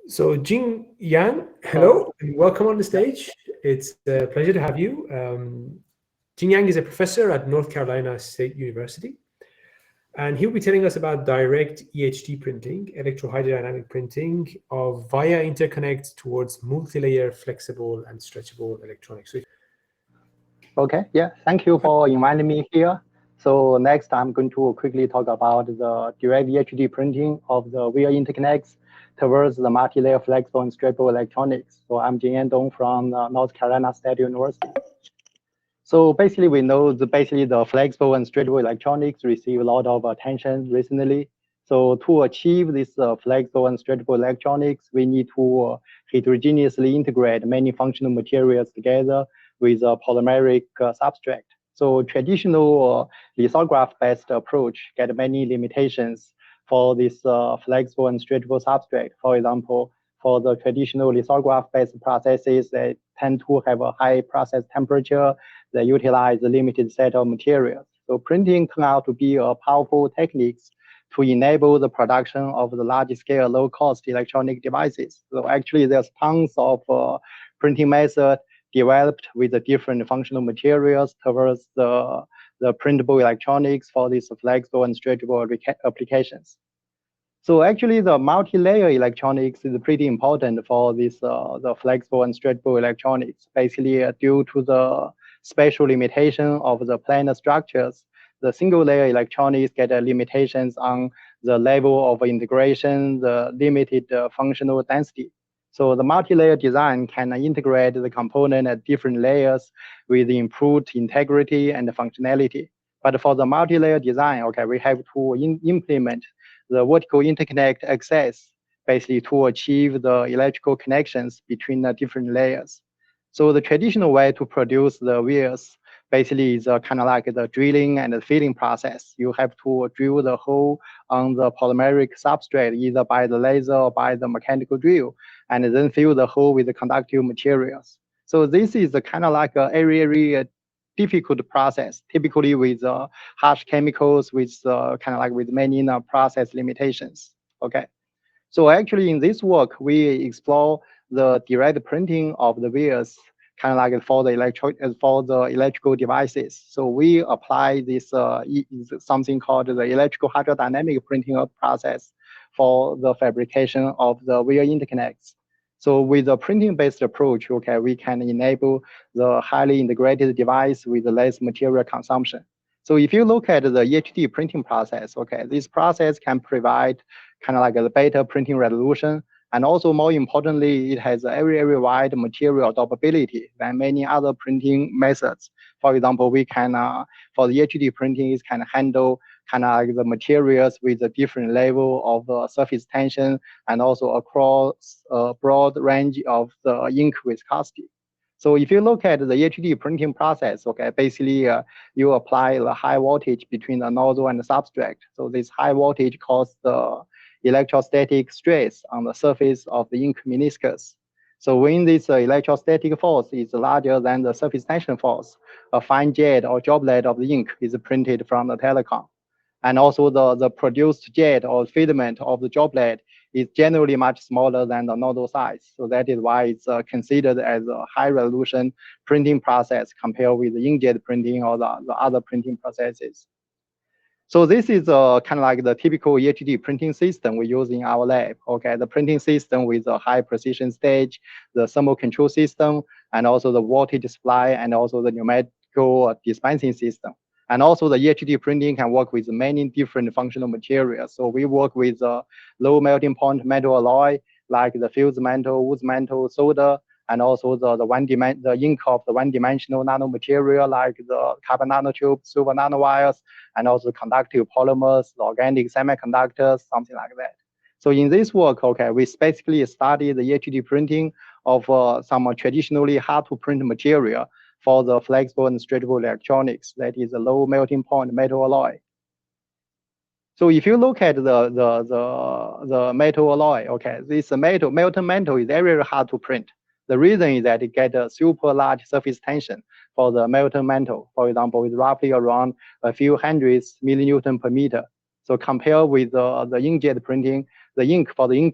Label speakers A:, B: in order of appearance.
A: So Jingyan, hello and welcome on the stage. It's a pleasure to have you. Jingyan is a professor at North Carolina State University, and he'll be telling us about direct EHD printing, electrohydrodynamic printing of via interconnects towards multi-layer flexible and stretchable electronics.
B: Okay, yeah, thank you for inviting me here. So next, I'm going to quickly talk about the direct EHD printing of the via interconnects towards the multi-layer flexible and stretchable electronics. So I'm Jingyan Dong from North Carolina State University. So basically, we know the flexible and stretchable electronics receive a lot of attention recently. So to achieve this flexible and stretchable electronics, we need to heterogeneously integrate many functional materials together with a polymeric substrate. So traditional lithograph-based approach get many limitations for this flexible and stretchable substrate. For example, for the traditional lithograph-based processes, they tend to have a high process temperature. They utilize a limited set of materials. So printing turned out to be a powerful technique to enable the production of the large-scale, low-cost electronic devices. So actually, there's tons of printing methods developed with the different functional materials towards the printable electronics for these flexible and stretchable applications. So actually, the multi-layer electronics is pretty important for this the flexible and stretchable electronics. Basically, due to the spatial limitation of the planar structures, the single-layer electronics get limitations on the level of integration, the limited functional density. So the multi-layer design can integrate the component at different layers with improved integrity and functionality. But for the multi-layer design, okay, we have to implement the vertical interconnect access, basically to achieve the electrical connections between the different layers. So the traditional way to produce the vias basically is kind of like the drilling and the filling process. You have to drill the hole on the polymeric substrate, either by the laser or by the mechanical drill, and then fill the hole with the conductive materials. So this is kind of like a very difficult process, typically with harsh chemicals, with kind of like with many process limitations. Okay, so actually in this work we explore the direct printing of the vias, kind of like for the electrical devices. So we apply this something called the electrohydrodynamic printing process for the fabrication of the via interconnects. So with a printing-based approach, okay, we can enable the highly integrated device with less material consumption. So if you look at the EHD printing process, okay, this process can provide kind of like a better printing resolution, and also more importantly, it has a very wide material adaptability than many other printing methods. For example, we can, for the EHD printing, it can handle kind of like the materials with a different level of surface tension and also across a broad range of the ink viscosity. So if you look at the EHD printing process, okay, basically you apply the high voltage between the nozzle and the substrate. So this high voltage causes the electrostatic stress on the surface of the ink meniscus. So when this electrostatic force is larger than the surface tension force, a fine jet or droplet of the ink is printed from the telecom. And also the produced jet or filament of the droplet is generally much smaller than the nozzle size. So that is why it's considered as a high resolution printing process compared with the inkjet printing or the other printing processes. So this is kind of like the typical EHD printing system we use in our lab. Okay, the printing system with a high precision stage, the thermal control system, and also the voltage supply, and also the pneumatical dispensing system. And also the EHD printing can work with many different functional materials. So we work with low melting point metal alloy, like the fused metal, wood metal, solder, and also the ink of the one-dimensional nanomaterial, like the carbon nanotube, silver nanowires, and also conductive polymers, the organic semiconductors, something like that. So in this work, okay, we basically study the EHD printing of some traditionally hard to print material for the flexible and stretchable electronics, that is a low melting point metal alloy. So if you look at the metal alloy, okay, this molten metal is very hard to print. The reason is that it gets a super large surface tension for the molten metal. For example, it's roughly around a few hundreds millinewton per meter. So compared with the inkjet printing, the ink for the ink